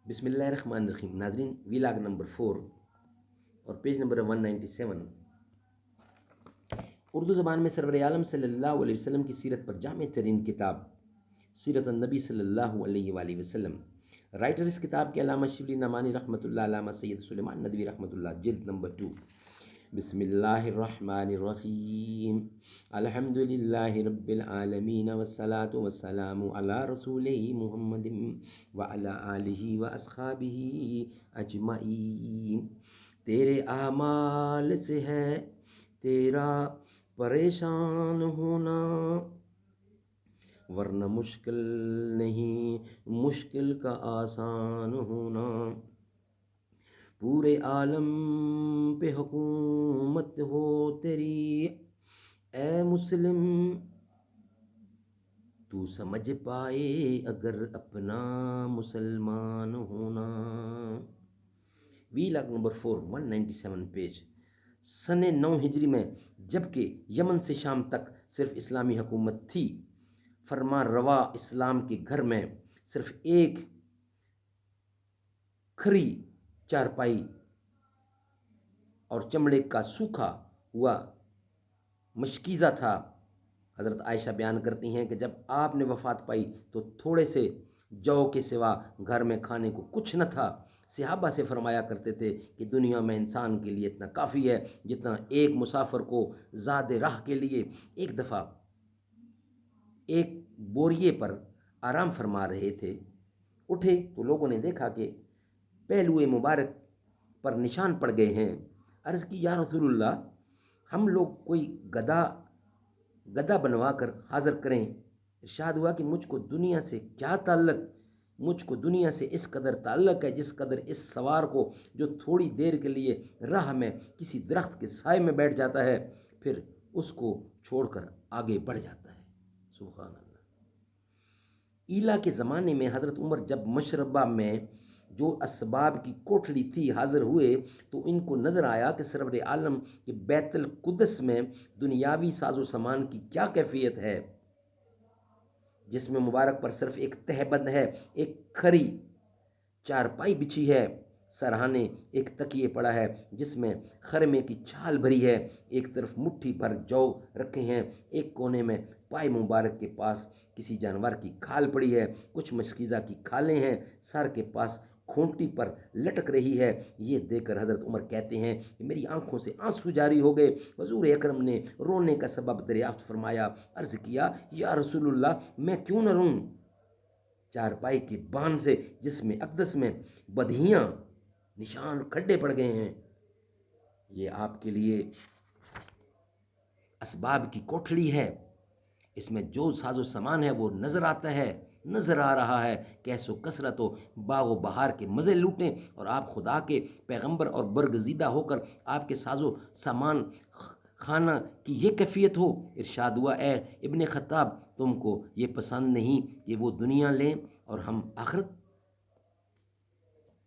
بسم اللہ الرحمن الرحیم. ناظرین، ویلاگ نمبر 4 اور پیج نمبر 197 اردو زبان میں سرور عالم صلی اللہ علیہ وسلم کی سیرت پر جامع ترین کتاب سیرت النبی صلی اللہ علیہ وآلہ وسلم. رائٹر اس کتاب کے علامہ شبلی نعمانی رحمۃ اللہ، علامہ سید سلیمان ندوی رحمۃ اللہ. جلد نمبر 2. بسم اللہ الرحمن الرحیم. الحمد للہ رب العالمین والصلاة والسلام علی رسول محمد وعلی آلہ واصحابہ اجمعین. تیرے اعمال سے ہے تیرا پریشان ہونا، ورنہ مشکل نہیں مشکل کا آسان ہونا. پورے عالم پہ حکومت ہو تیری اے مسلم، تو سمجھ پائے اگر اپنا مسلمان ہونا. وی لاگ نمبر 4 197 پیج. سن 9 ہجری میں جبکہ یمن سے شام تک صرف اسلامی حکومت تھی، فرمان روا اسلام کے گھر میں صرف ایک کھری چارپائی اور چمڑے کا سوکھا ہوا مشکیزہ تھا. حضرت عائشہ بیان کرتی ہیں کہ جب آپ نے وفات پائی تو تھوڑے سے جو کے سوا گھر میں کھانے کو کچھ نہ تھا. صحابہ سے فرمایا کرتے تھے کہ دنیا میں انسان کے لیے اتنا کافی ہے جتنا ایک مسافر کو زاد راہ کے لیے. ایک دفعہ ایک بوریے پر آرام فرما رہے تھے، اٹھے تو لوگوں نے دیکھا کہ پہلوئے مبارک پر نشان پڑ گئے ہیں. عرض کی یا رسول اللہ، ہم لوگ کوئی گدا بنوا کر حاضر کریں. ارشاد ہوا کہ مجھ کو دنیا سے کیا تعلق، مجھ کو دنیا سے اس قدر تعلق ہے جس قدر اس سوار کو جو تھوڑی دیر کے لیے راہ میں کسی درخت کے سائے میں بیٹھ جاتا ہے پھر اس کو چھوڑ کر آگے بڑھ جاتا ہے. سبحان اللہ. ایلا کے زمانے میں حضرت عمر جب مشربہ میں جو اسباب کی کوٹھڑی تھی حاضر ہوئے تو ان کو نظر آیا کہ سرور عالم کے بیت القدس میں دنیاوی ساز و سامان کی کیا کیفیت ہے، جس میں مبارک پر صرف ایک تہبند ہے، ایک کھری چارپائی بچھی ہے، سرہانے ایک تکیے پڑا ہے جس میں خرمے کی چھال بھری ہے، ایک طرف مٹھی پر جو رکھے ہیں، ایک کونے میں پائے مبارک کے پاس کسی جانور کی کھال پڑی ہے، کچھ مشکیزہ کی کھالیں ہیں، سر کے پاس کھونٹی پر لٹک رہی ہے. یہ دیکھ کر حضرت عمر کہتے ہیں کہ میری آنکھوں سے آنسو جاری ہو گئے. حضور اکرم نے رونے کا سبب دریافت فرمایا. عرض کیا یا رسول اللہ، میں کیوں نہ روں؟ چارپائی کی بان سے جس میں اقدس میں بدھیاں نشان کھڈے پڑ گئے ہیں، یہ آپ کے لیے اسباب کی کوٹھڑی ہے. اس میں جو ساز و سامان ہے وہ نظر آتا ہے، نظر آ رہا ہے. کیس و کثرت و باغ و بہار کے مزے لوٹیں اور آپ خدا کے پیغمبر اور برگزیدہ ہو کر آپ کے ساز و سامان خانہ کی یہ کیفیت ہو. ارشاد ہوا اے ابن خطاب، تم کو یہ پسند نہیں کہ وہ دنیا لیں اور ہم آخرت؟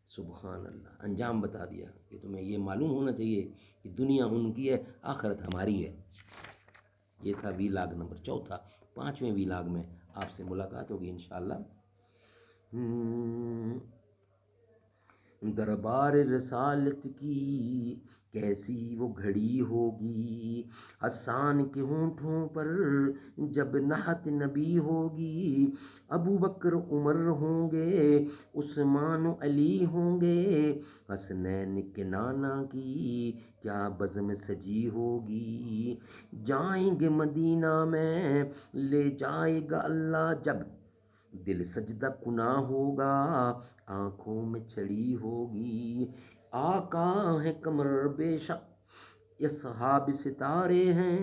سبحان اللہ. انجام بتا دیا کہ تمہیں یہ معلوم ہونا چاہیے کہ دنیا ان کی ہے، آخرت ہماری ہے. یہ تھا ویلاگ نمبر 4. 5ویں ویلاگ میں آپ سے ملاقات ہوگی انشاءاللہ. دربار رسالت کی کیسی وہ گھڑی ہوگی، حسان کے ہونٹوں پر جب نہت نبی ہوگی. ابو بکر عمر ہوں گے، عثمان و علی ہوں گے، حسنین کے نانا کی کیا بزم سجی ہوگی. جائیں گے مدینہ میں لے جائے گا اللہ، جب دل سجدہ کنا ہوگا آنکھوں میں چھڑی ہوگی. آقا ہے کمر بے شک یہ صحاب ستارے ہیں،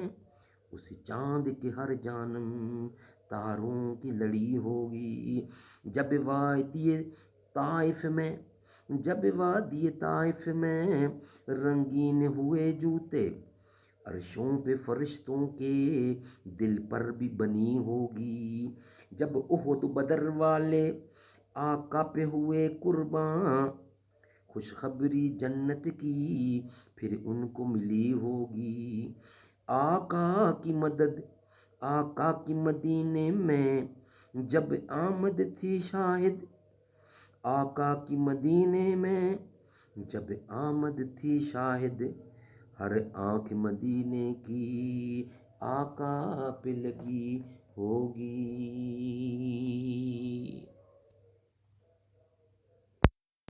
اسی چاند کے ہر جانم تاروں کی لڑی ہوگی. جب وادی طائف میں رنگین ہوئے جوتے، عرشوں پہ فرشتوں کے دل پر بھی بنی ہوگی. جب احد بدر والے آقا پہ ہوئے قرباں، خوشخبری جنت کی پھر ان کو ملی ہوگی. آقا کی مدد، آقا کی مدینے میں جب آمد تھی شاہد، آقا کی مدینے میں جب آمد تھی شاہد، ہر آنکھ مدینے کی آقا پہ لگی ہوگی۔